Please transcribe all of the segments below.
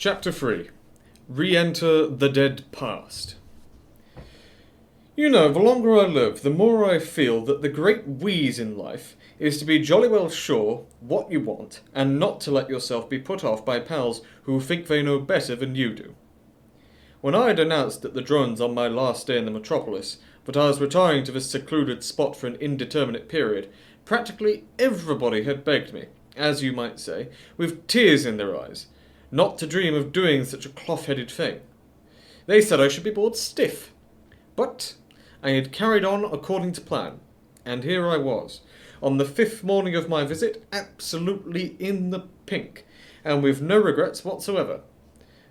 Chapter 3. Re-enter the dead past. You know, the longer I live, the more I feel that the great wheeze in life is to be jolly well sure what you want, and not to let yourself be put off by pals who think they know better than you do. When I had announced at the drones on my last day in the metropolis that I was retiring to this secluded spot for an indeterminate period, practically everybody had begged me, as you might say, with tears in their eyes, not to dream of doing such a cloth-headed thing. They said I should be bored stiff. But I had carried on according to plan, and here I was, on the 5th morning of my visit, absolutely in the pink, and with no regrets whatsoever.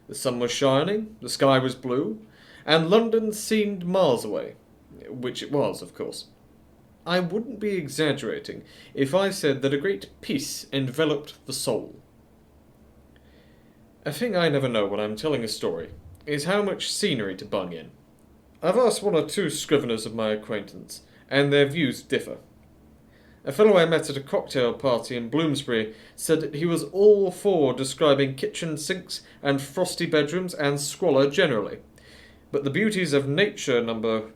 The sun was shining, the sky was blue, and London seemed miles away, which it was, of course. I wouldn't be exaggerating if I said that a great peace enveloped the soul. A thing I never know when I'm telling a story is how much scenery to bung in. I've asked one or two scriveners of my acquaintance, and their views differ. A fellow I met at a cocktail party in Bloomsbury said that he was all for describing kitchen sinks and frosty bedrooms and squalor generally, but the beauties of nature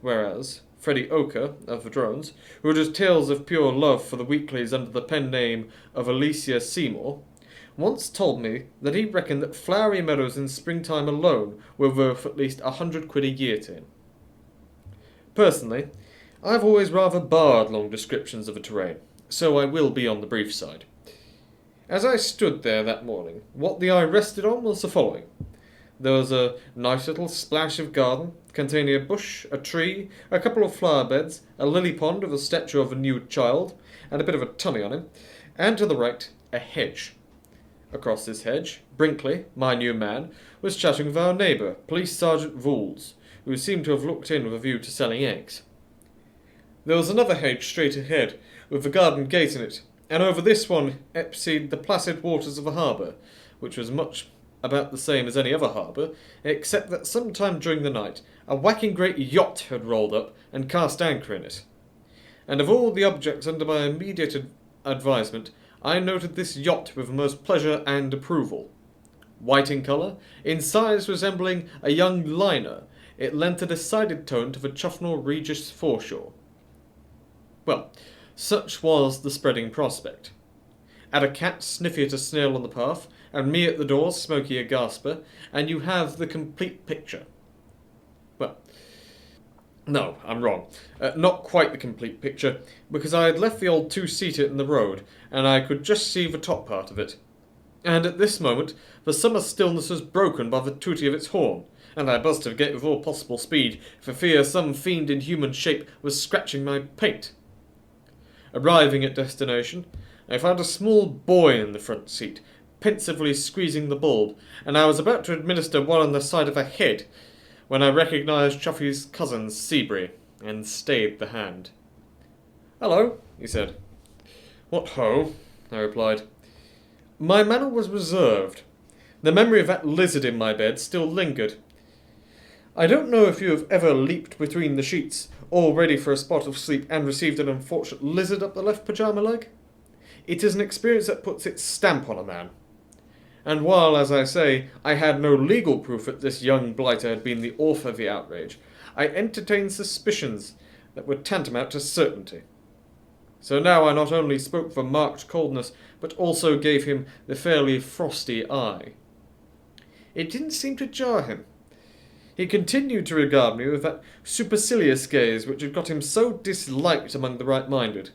whereas Freddie Oker, of the Drones, who does tales of pure love for the weeklies under the pen name of Alicia Seymour, once told me that he reckoned that flowery meadows in springtime alone were worth at least £100 a year to him. Personally, I've always rather barred long descriptions of a terrain, so I will be on the brief side. As I stood there that morning, what the eye rested on was the following. There was a nice little splash of garden, containing a bush, a tree, a couple of flower beds, a lily pond with a statue of a nude child, and a bit of a tummy on him, and to the right, a hedge. Across this hedge, Brinkley, my new man, was chatting with our neighbour, Police Sergeant Vooles, who seemed to have looked in with a view to selling eggs. There was another hedge straight ahead, with the garden gate in it, and over this one emptied the placid waters of the harbour, which was much about the same as any other harbour, except that sometime during the night a whacking great yacht had rolled up and cast anchor in it. And of all the objects under my immediate advisement, I noted this yacht with the most pleasure and approval. White in colour, in size resembling a young liner, it lent a decided tone to the Chuffnell Regis foreshore. Well, such was the spreading prospect. Add a cat sniffy at a snail on the path, and me at the door smoky a gasper, and you have the complete picture. Well, no, I'm wrong. Not quite the complete picture, because I had left the old two-seater in the road, and I could just see the top part of it. And at this moment, the summer stillness was broken by the tooting of its horn, and I buzzed to the gate with all possible speed, for fear some fiend in human shape was scratching my paint. Arriving at destination, I found a small boy in the front seat, pensively squeezing the bulb, and I was about to administer one on the side of the head, when I recognised Chuffy's cousin, Seabury, and stayed the hand. "Hello," he said. "What ho?" I replied. My manner was reserved. The memory of that lizard in my bed still lingered. I don't know if you have ever leaped between the sheets, all ready for a spot of sleep, and received an unfortunate lizard up the left pyjama leg. It is an experience that puts its stamp on a man. And while, as I say, I had no legal proof that this young blighter had been the author of the outrage, I entertained suspicions that were tantamount to certainty. So now I not only spoke with a marked coldness, but also gave him the fairly frosty eye. It didn't seem to jar him. He continued to regard me with that supercilious gaze which had got him so disliked among the right-minded.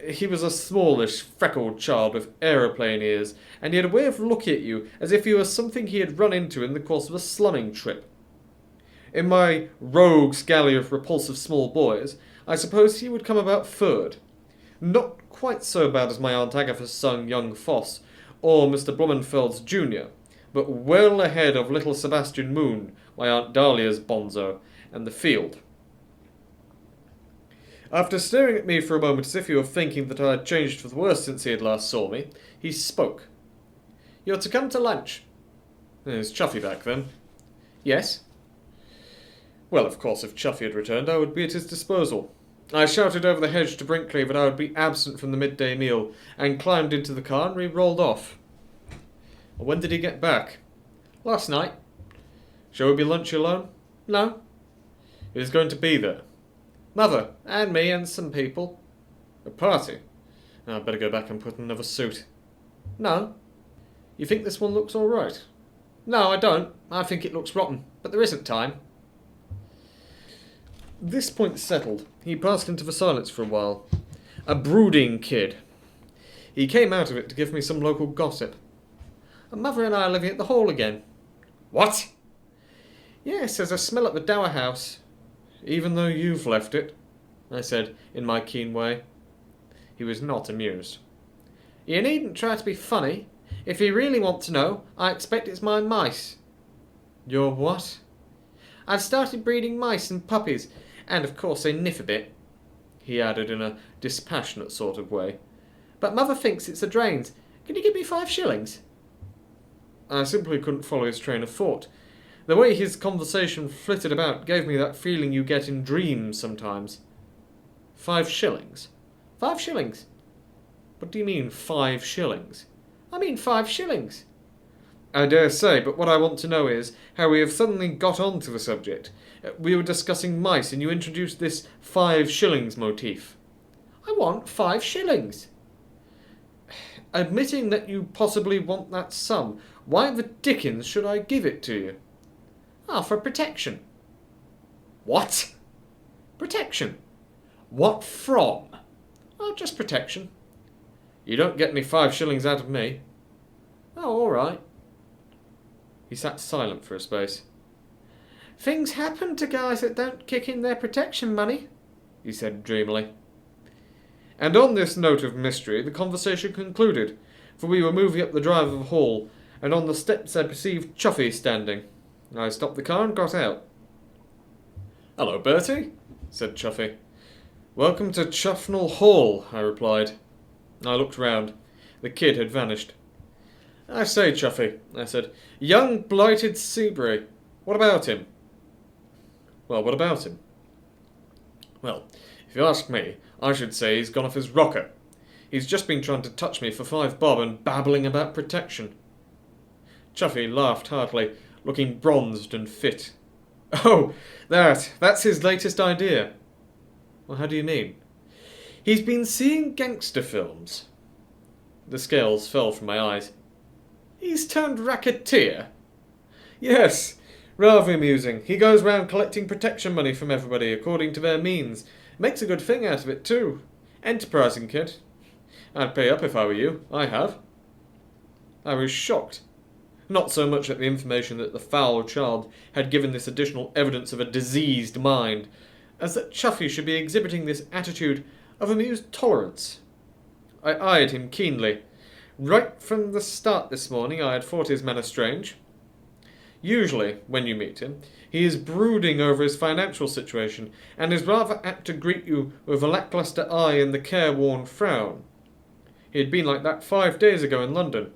He was a smallish, freckled child with aeroplane ears, and he had a way of looking at you as if he were something he had run into in the course of a slumming trip. In my rogues' galley of repulsive small boys, I suppose he would come about third. Not quite so bad as my Aunt Agatha's son, young Foss, or Mr. Blumenfeld's junior, but well ahead of little Sebastian Moon, my Aunt Dahlia's bonzo, and the field. After staring at me for a moment as if he were thinking that I had changed for the worse since he had last saw me, he spoke. "You're to come to lunch." Is Chuffy back then? "Yes." Well, of course, if Chuffy had returned, I would be at his disposal. I shouted over the hedge to Brinkley that I would be absent from the midday meal, and climbed into the car and we rolled off. When did he get back? Last night. Shall we be lunch alone? No. Who's going to be there? Mother, and me, and some people. A party? I'd better go back and put on another suit. No. You think this one looks all right? No, I don't. I think it looks rotten, but there isn't time. This point settled, he passed into the silence for a while. A brooding kid. He came out of it to give me some local gossip. Mother and I are living at the Hall again. What? Yes, there's a smell at the Dower House. Even though you've left it, I said, in my keen way. He was not amused. You needn't try to be funny. If you really want to know, I expect it's my mice. Your what? I've started breeding mice and puppies, and of course they nip a bit, he added in a dispassionate sort of way. But Mother thinks it's the drains. Can you give me 5 shillings? I simply couldn't follow his train of thought. The way his conversation flitted about gave me that feeling you get in dreams sometimes. 5 shillings? 5 shillings. What do you mean, 5 shillings? I mean 5 shillings. I dare say, but what I want to know is how we have suddenly got on to the subject. We were discussing mice, and you introduced this 5 shillings motif. I want 5 shillings. Admitting that you possibly want that sum, why the dickens should I give it to you? For protection. What? Protection. What from? Just protection. You don't get any 5 shillings out of me. All right. He sat silent for a space. Things happen to guys that don't kick in their protection money, he said dreamily. And on this note of mystery, the conversation concluded, for we were moving up the drive of the Hall, and on the steps I perceived Chuffy standing. I stopped the car and got out. Hello, Bertie, said Chuffy. Welcome to Chuffnell Hall, I replied. I looked round. The kid had vanished. I say, Chuffy, I said, young blighted Seabury. What about him? Well, what about him? Well, if you ask me, I should say he's gone off his rocker. He's just been trying to touch me for 5 bob and babbling about protection. Chuffy laughed heartily, looking bronzed and fit. Oh, that's his latest idea. Well, how do you mean? He's been seeing gangster films. The scales fell from my eyes. He's turned racketeer? Yes, rather amusing. He goes round collecting protection money from everybody according to their means. Makes a good thing out of it, too. Enterprising kid. I'd pay up if I were you. I have. I was shocked. Not so much at the information that the foul child had given this additional evidence of a diseased mind, as that Chuffy should be exhibiting this attitude of amused tolerance. I eyed him keenly. Right from the start this morning I had thought his manner strange. Usually, when you meet him, he is brooding over his financial situation, and is rather apt to greet you with a lacklustre eye and the careworn frown. He had been like that 5 days ago in London.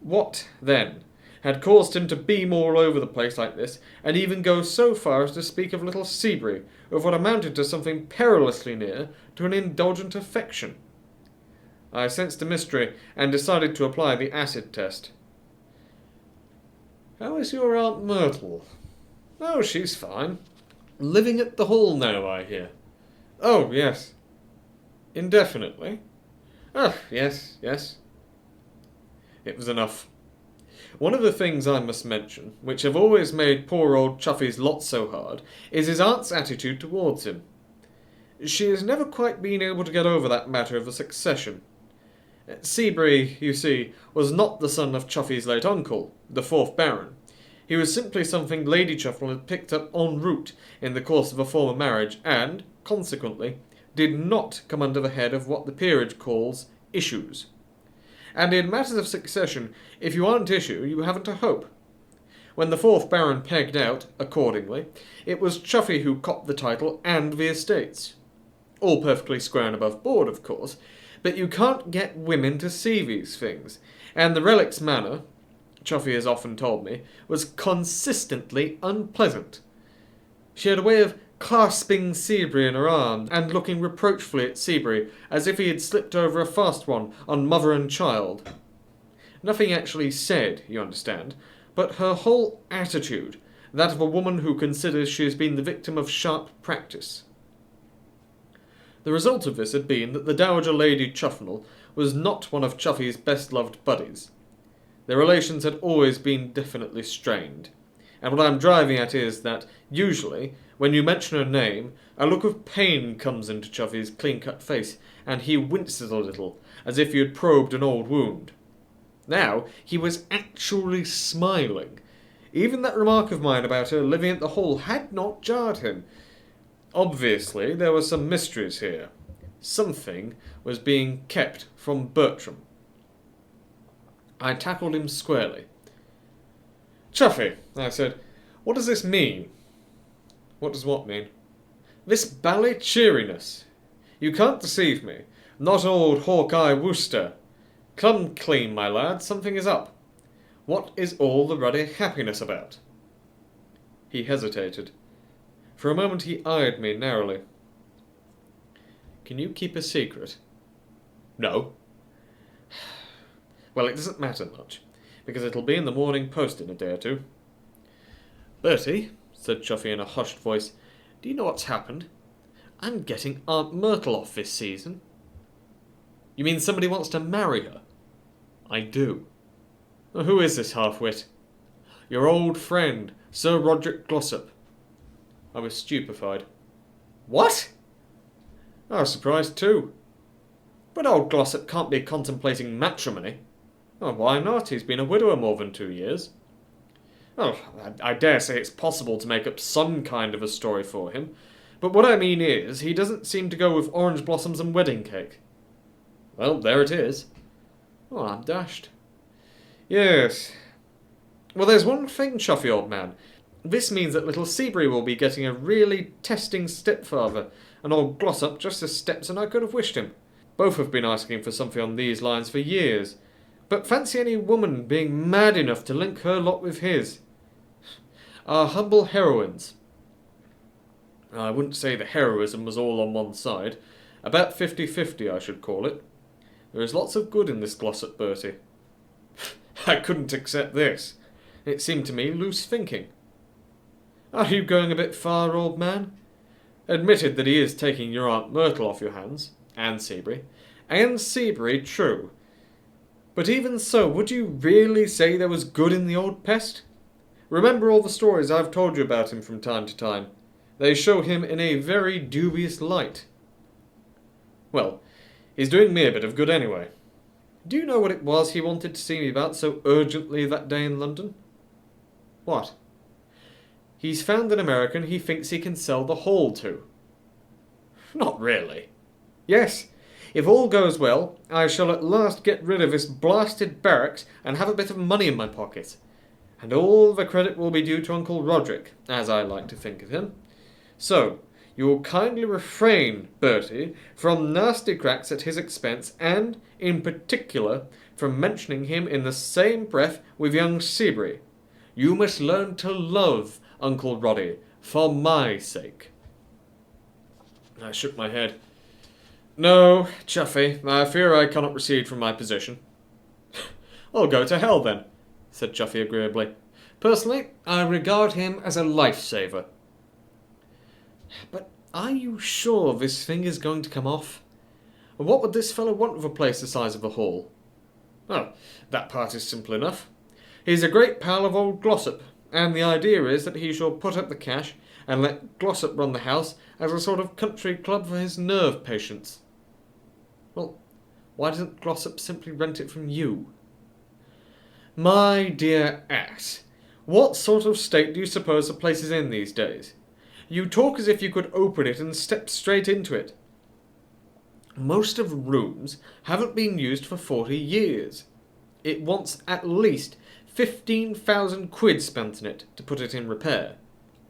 What, then, had caused him to beam all over the place like this, and even go so far as to speak of little Seabury, of what amounted to something perilously near to an indulgent affection? I sensed a mystery, and decided to apply the acid test. How is your Aunt Myrtle? Oh, she's fine. Living at the Hall now, I hear. Oh, yes. Indefinitely? Oh, yes. It was enough. One of the things I must mention, which have always made poor old Chuffy's lot so hard, is his aunt's attitude towards him. She has never quite been able to get over that matter of the succession. Seabury, you see, was not the son of Chuffy's late uncle, the 4th Baron. He was simply something Lady Chuffnell had picked up en route in the course of a former marriage, and, consequently, did not come under the head of what the peerage calls issues. And in matters of succession, if you aren't issue, you haven't a hope. When the 4th Baron pegged out, accordingly, it was Chuffy who copped the title and the estates. All perfectly square and above board, of course, but you can't get women to see these things, and the relic's manner, Chuffy has often told me, was consistently unpleasant. She had a way of clasping Seabury in her arms, and looking reproachfully at Seabury, as if he had slipped over a fast one on mother and child. Nothing actually said, you understand, but her whole attitude, that of a woman who considers she has been the victim of sharp practice. The result of this had been that the Dowager Lady Chuffnell was not one of Chuffy's best-loved buddies. Their relations had always been definitely strained, and what I'm driving at is that, usually, when you mention her name, a look of pain comes into Chuffy's clean-cut face, and he winces a little, as if he had probed an old wound. Now, he was actually smiling. Even that remark of mine about her living at the Hall had not jarred him. Obviously, there were some mysteries here. Something was being kept from Bertram. I tackled him squarely. "Chuffy," I said, "what does this mean?" "What does what mean?" "This bally cheeriness. You can't deceive me. Not old Hawkeye Wooster. Come clean, my lad, something is up. What is all the ruddy happiness about?" He hesitated. For a moment he eyed me narrowly. "Can you keep a secret?" "No." "Well, it doesn't matter much, because it'll be in the Morning Post in a day or two." "Bertie," said Chuffy in a hushed voice, "do you know what's happened? I'm getting Aunt Myrtle off this season." "You mean somebody wants to marry her?" "I do." "Who is this half-wit?" "Your old friend, Sir Roderick Glossop." I was stupefied. "What?" I was surprised too. "But old Glossop can't be contemplating matrimony." "Oh, why not? He's been a widower more than 2 years." "Oh, I dare say it's possible to make up some kind of a story for him. But what I mean is, he doesn't seem to go with orange blossoms and wedding cake." "Well, there it is." "Oh, I'm dashed." "Yes. Well, there's one thing, Chuffy, old man. This means that little Seabury will be getting a really testing stepfather, and old Glossop just as stepson I could have wished him. Both have been asking for something on these lines for years. But fancy any woman being mad enough to link her lot with his. Our humble heroines. I wouldn't say the heroism was all on one side. About 50-50, I should call it. There is lots of good in this Glossop, Bertie." I couldn't accept this. It seemed to me loose thinking. "Are you going a bit far, old man? Admitted that he is taking your Aunt Myrtle off your hands, and Seabury. And Seabury, true. But even so, would you really say there was good in the old pest? Remember all the stories I've told you about him from time to time. They show him in a very dubious light." "Well, he's doing me a bit of good anyway. Do you know what it was he wanted to see me about so urgently that day in London?" "What?" "He's found an American he thinks he can sell the Hall to." "Not really?" "Yes. If all goes well, I shall at last get rid of this blasted barracks and have a bit of money in my pocket. And all the credit will be due to Uncle Roderick, as I like to think of him. So, you will kindly refrain, Bertie, from nasty cracks at his expense, and, in particular, from mentioning him in the same breath with young Seabury. You must learn to love Uncle Roddy, for my sake." I shook my head. "No, Chuffy, I fear I cannot recede from my position." "I'll go to hell, then," said Chuffy agreeably. "Personally, I regard him as a life-saver." "But are you sure this thing is going to come off? What would this fellow want with a place the size of the Hall?" "Oh, that part is simple enough. He's a great pal of old Glossop, and the idea is that he shall put up the cash and let Glossop run the house as a sort of country club for his nerve patients." "Well, why doesn't Glossop simply rent it from you?" "My dear ass, what sort of state do you suppose the place is in these days? You talk as if you could open it and step straight into it. Most of the rooms haven't been used for 40 years. It wants at least 15,000 quid spent in it to put it in repair.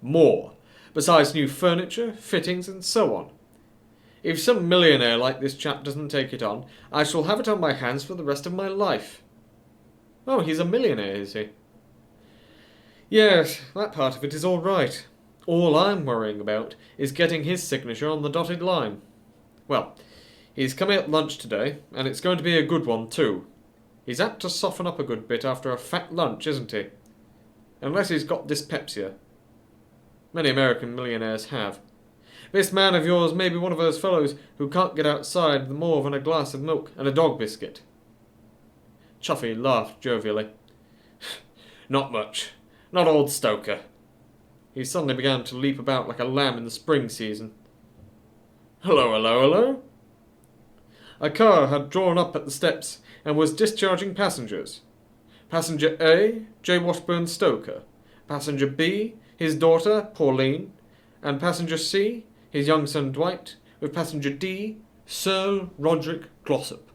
More, besides new furniture, fittings, and so on. If some millionaire like this chap doesn't take it on, I shall have it on my hands for the rest of my life." "Oh, he's a millionaire, is he?" "Yes, that part of it is all right. All I'm worrying about is getting his signature on the dotted line. Well, he's coming at lunch today, and it's going to be a good one too. He's apt to soften up a good bit after a fat lunch, isn't he? unless he's got dyspepsia. Many American millionaires have. This man of yours may be one of those fellows who can't get outside the more than a glass of milk and a dog biscuit." Chuffy laughed jovially. "Not much. Not old Stoker." He suddenly began to leap about like a lamb in the spring season. "Hello, hello, hello." A car had drawn up at the steps and was discharging passengers. Passenger A, J. Washburn Stoker. Passenger B, his daughter, Pauline. And passenger C, his young son Dwight, with passenger D, Sir Roderick Glossop.